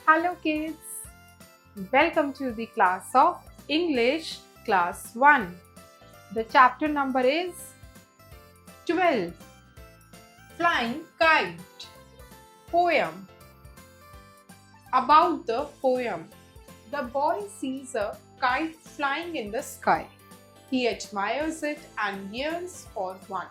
Hello kids, welcome to the class of English class 1. The chapter number is 12. Flying Kite. Poem. About the poem. The boy sees a kite flying in the sky. He admires it and yearns for one.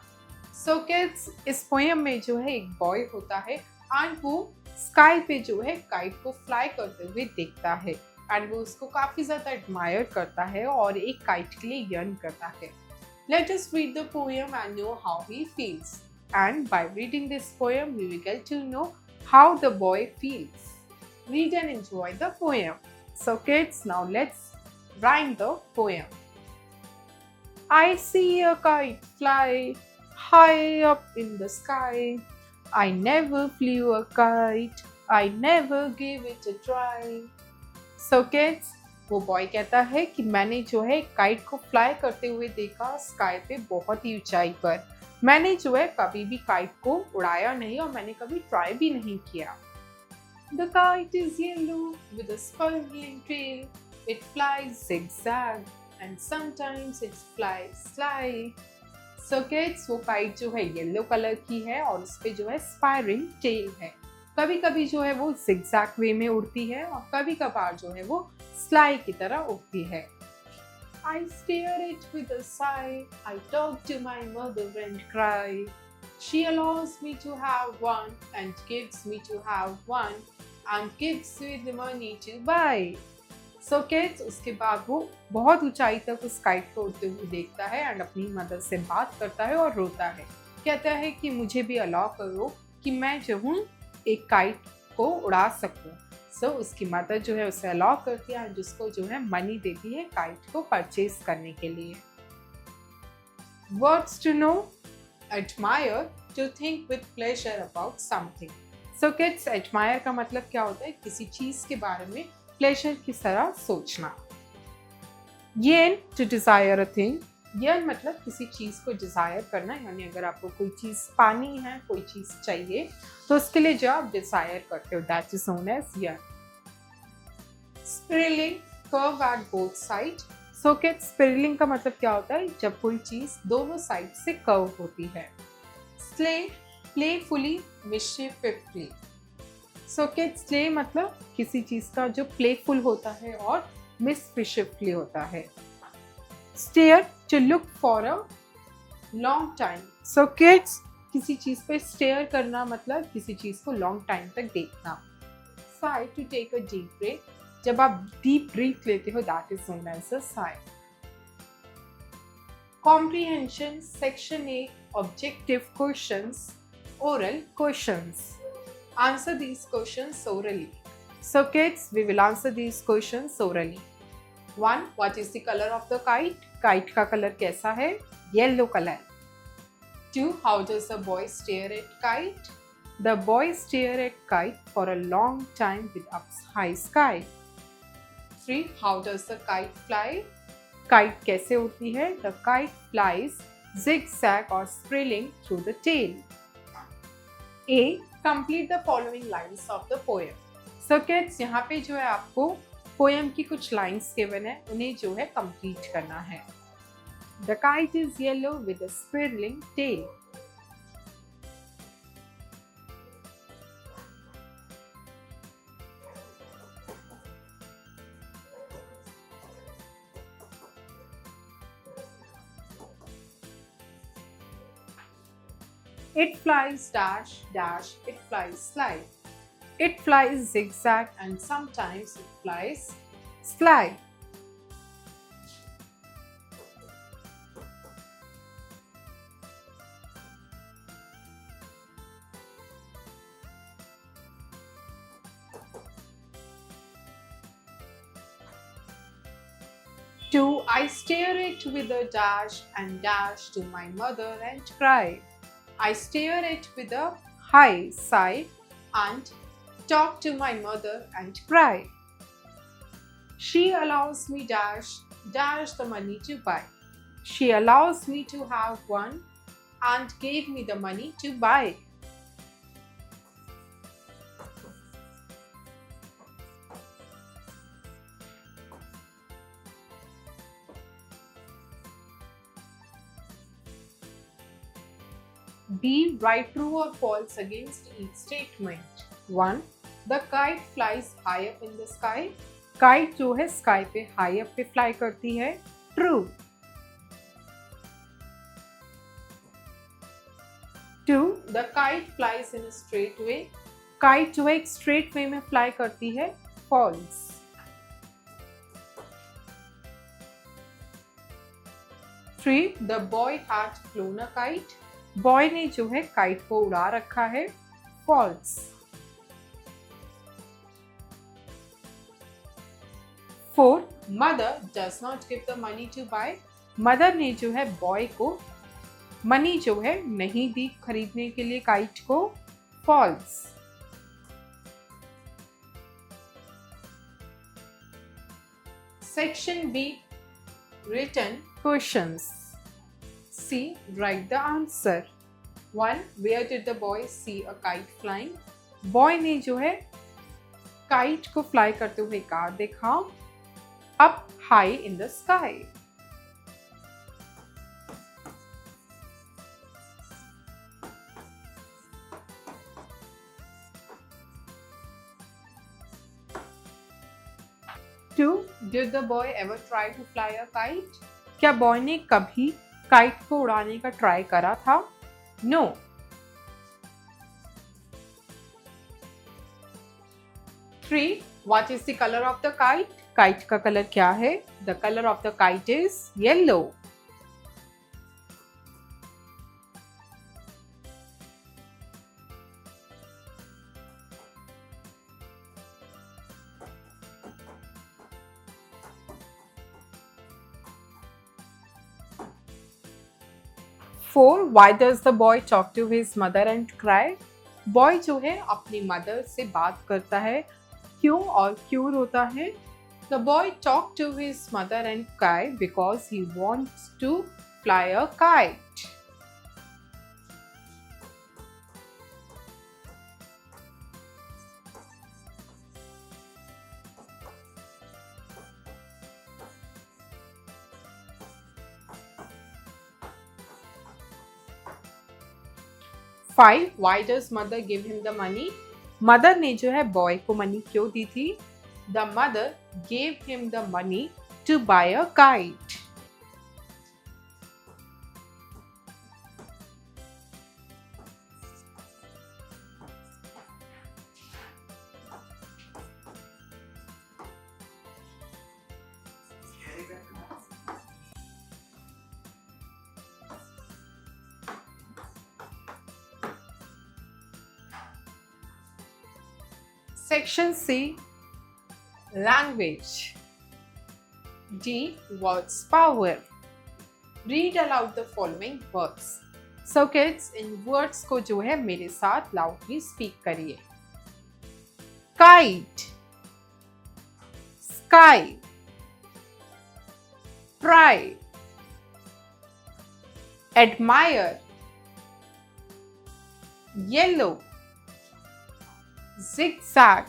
So kids, इस poem में जो है एक boy होता है and वो sky पे जो है काइट को फ्लाई करते हुए देखता है एंड वो उसको काफी ज्यादा एडमायर करता है और एक काइट के लिए यर्न करता है. Let us read the poem and know how he feels. And by reading this poem, we will get to know how the boy feels. Read and enjoy the poem. So kids, now let's rhyme the poem. I see a kite fly high up in the sky. I never flew a kite. I never gave it a try. So kids, वो boy कहता है कि मैंने जो है kite को fly करते हुए देखा स्काई पे बहुत ही ऊंचाई पर. मैंने जो है कभी भी काइट को उड़ाया नहीं और मैंने कभी ट्राई भी नहीं किया. The kite is yellow with a sparkling tail. It flies zigzag and sometimes it flies sly. So kids, वो काइट जो है येलो कलर की है और उस पे जो है स्पायरिंग टेल है. कभी कभी जो है वो zigzag वे में उड़ती है और कभी कभार जो है वो स्लाई की तरह उड़ती है. I stare it with a sigh. I talk to my mother and cry. She allows me to have one and gives me to have one and gives me the money to buy. So kids, उसके बाद वो बहुत ऊंचाई तक उस kite को उड़ते हुए देखता है एंड अपनी मदर से बात करता है और रोता है. कहता है कि मुझे भी अलाउ करो कि मैं जो हूँ एक काइट को उड़ा सकूं. सो उसकी मदर जो है उसे अलाउ करती है एंड उसको जो है मनी देती है काइट को परचेज करने के लिए. Words to know. Admire, to think with pleasure about something. So kids, admire का मतलब क्या होता है? किसी चीज के बारे में प्लेजर की तरह सोचना. येन, टू डिजायर अ थिंग. येन मतलब किसी चीज को डिजायर करना, यानी अगर आपको कोई चीज पानी है, कोई चीज चाहिए तो उसके लिए जो आप डिजायर करते हो, that is known as yen. Spiraling, curve at both side. So kids, spiraling का मतलब क्या होता है? जब कोई चीज दोनों साइड से कर्व होती है. Slay, playfully, mischievously. So kids, play मतलब किसी चीज का जो प्लेफुल होता है और मिसफिशिफुली होता है. Stare, to look for a long time. So kids, किसी चीज पे स्टेयर करना मतलब किसी चीज को लॉन्ग टाइम तक देखना. Sigh, to take a deep breath. जब आप डीप ब्रीथ लेते हो, that is known as a sigh. Comprehension, section A, objective questions, oral questions. Answer these questions orally. So kids, we will answer these questions orally. 1. What is the color of the kite? Kite का colour कैसा है? Yellow color. 2. How does the boy stare at kite? The boy stare at kite for a long time with up high sky. 3. How does the kite fly? Kite कैसे उड़ती है? The kite flies zigzag or spiraling through the tail. A. Complete the following lines of the poem. So kids, यहाँ पे जो है आपको poem की कुछ लाइन्स गिवन है, उन्हें जो है कंप्लीट करना है. The kite is yellow with a spiraling tail. It flies dash, dash, it flies slide. It flies zigzag and sometimes it flies sly. Two, I stare it with a dash and dash to my mother and cry. I stare it with a high sigh and talk to my mother and cry. She allows me dash, dash the money to buy. She allows me to have one and gave me the money to buy. B. Write true or false against each statement. 1. The kite flies high up in the sky. Kite जो है sky पे high up पे fly करती है. True. 2. The kite flies in a straight way. Kite जो है एक straight way में fly करती है. False. 3. The boy had flown a kite. Boy ने जो है kite को उड़ा रखा है. False. 4. Mother does not give the money to buy. Mother ने जो है boy को money जो है नहीं दी खरीदने के लिए kite को. False. Section B. Written questions. C. Write the answer. 1. Where did the boy see a kite flying? Boy ने जो है kite को fly करते हुए कहाँ देखा? Up high in the sky. Two, did the boy ever try to fly a kite? क्या boy ने कभी काइट को उड़ाने का ट्राई करा था? No. 3. What is the color of the kite? Kite का कलर क्या है? The color of the kite is yellow. 4. Why does the boy talk to his mother and cry? Boy जो है अपनी मदर से बात करता है. क्यों और क्यों रोता है? The boy talked to his mother and cry because he wants to fly a kite. 5. Why does mother give him the money? Mother ने जो है boy को money क्यों दी थी? The mother gave him the money to buy a kite. Section C. Language. D. Words power. Read aloud the following words. So kids, in words को जो है मेरे साथ loudly speak करिए. Kite, sky, try, admire, yellow, zigzag,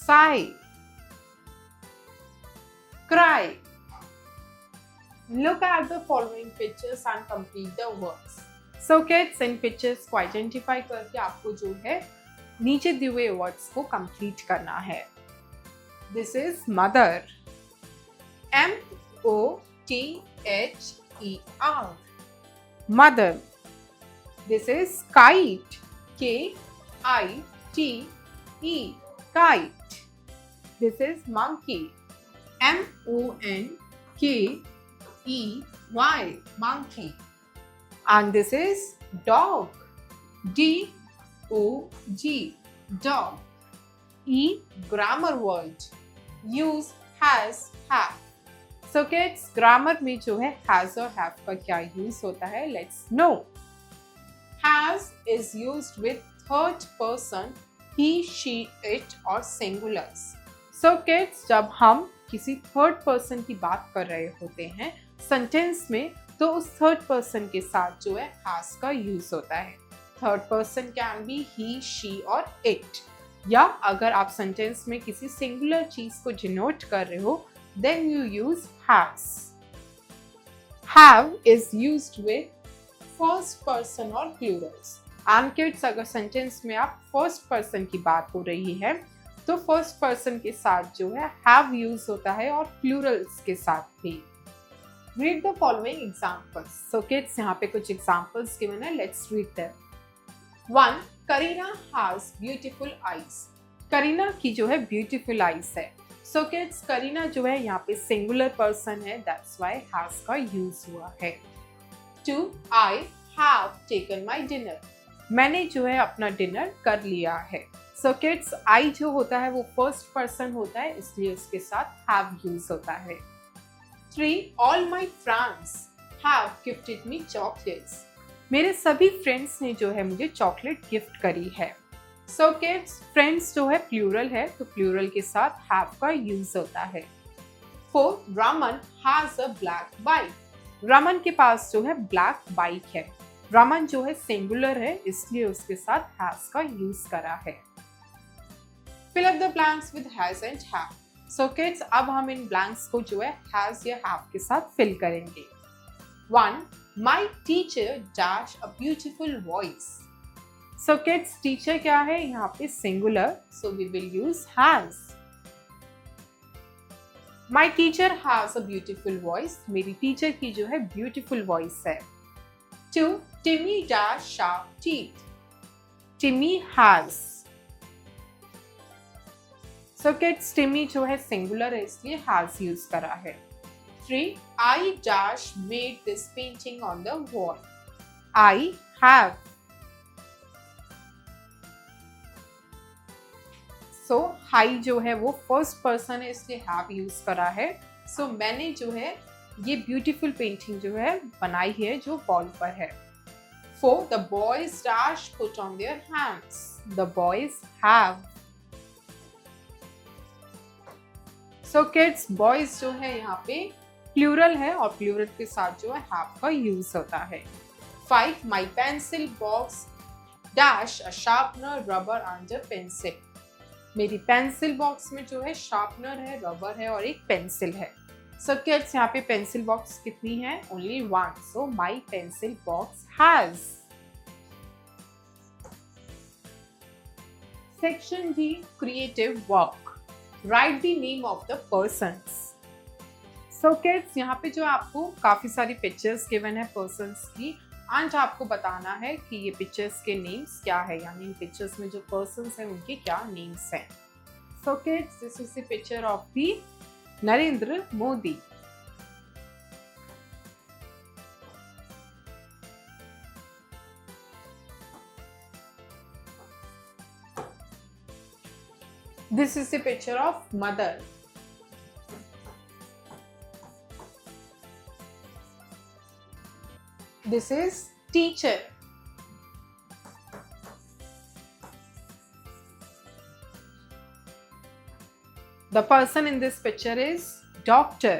sigh, cry. Look at the following pictures and complete the words. So kids, in pictures को identify करके आपको जो है नीचे दिए हुए words को complete करना है. This is mother. M-O-T-H-E-R. Mother. This is kite. K-I-T-E. Kite. This is monkey. M-O-N-K-E-Y. Monkey. And this is dog. D-O-G. Dog. E. Grammar word. Use has, have. So kids, grammar में जो है has और have का क्या use होता है? Let's know. Has is used with third person, he, she, it और singulars. So kids, जब हम किसी third person की बात कर रहे होते हैं sentence में, तो उस third person के साथ जो है has का use होता है. Third person can be he, she और it. या अगर आप sentence में किसी singular चीज को denote कर रहे हो, then you use has. Have is used with first person और प्लूरल्स। एंड किड्स, अगर सेंटेंस में आप फर्स्ट पर्सन की बात हो रही है तो फर्स्ट पर्सन के साथ जो है हैव यूज होता है और प्लूरल्स के साथ भी। Read the following examples. So kids, यहाँ पे कुछ एग्जांपल्स गिवन है, let's read them. 1. Kareena has beautiful eyes. Kareena की जो है ब्यूटीफुल आईज है। सो किड्स, करीना जो है यहाँ पे सिंगुलर पर्सन है, दैट्स व्हाई हैज का यूज हुआ है। 2. I have taken my dinner. मैंने जो है अपना डिनर कर लिया है। सो किड्स, आई जो होता है वो फर्स्ट पर्सन होता है, इसलिए उसके साथ हैव यूज होता है। 3. All my friends have gifted me chocolates. मेरे सभी फ्रेंड्स ने जो है मुझे चॉकलेट गिफ्ट करी है। सो किड्स, फ्रेंड्स जो है प्लूरल है तो प्लूरल के साथ हैव का यूज होता है। 4. Raman has a black bike. Raman के पास जो है ब्लैक बाइक है। रमन जो है सिंगुलर है, इसलिए उसके साथ हैज का यूज करा है। Fill up the blanks with has and have. So kids, अब हम इन ब्लैंक्स को जो है हैज या हैव के साथ फिल करेंगे। 1. My teacher dash a beautiful voice. So kids, teacher क्या है यहाँ पे singular, so we will use has. My teacher has a beautiful voice. मेरी टीचर की जो है ब्यूटीफुल वॉइस है। 2. Timmy dash sharp teeth. Timmy has. So kids, Timmy जो है सिंगुलर है, इसलिए has यूज करा है। 3. I dash made this painting on the wall. I have. So high जो है वो फर्स्ट पर्सन है, इसलिए हैव यूज करा है। सो मैंने जो है ये ब्यूटीफुल पेंटिंग जो है बनाई है जो वॉल पर है। 4. The boys dash put on their hands. The boys have. So kids, boys जो है यहाँ पे प्लूरल है और प्लूरल के साथ जो है हैव का यूज होता है। 5. My pencil box dash a sharpener, rubber and a pencil. मेरी पेंसिल बॉक्स में जो है शार्पनर है, रबर है और एक पेंसिल है। सो किड्स, यहाँ पे पेंसिल बॉक्स कितनी है? Only 1. So my pencil box has. Section D, creative work. Right the name of the persons. So kids, यहाँ पे जो आपको काफी सारी पिक्चर्स गिवन है पर्सन्स की, एंड आपको बताना है कि ये पिक्चर्स के नेम्स क्या है, यानी इन पिक्चर्स में जो पर्सन्स हैं उनके क्या नेम्स हैं। So kids, this is the picture of the Narendra Modi. This is the picture of mother. This is teacher. The person in this picture is doctor.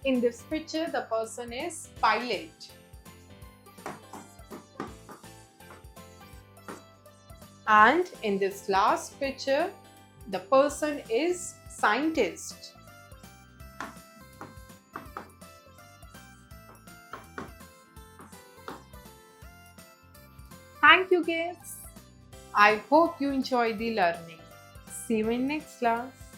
In this picture, the person is pilot. And in this last picture, the person is scientist. Thank you kids. I hope you enjoy the learning. See you in next class.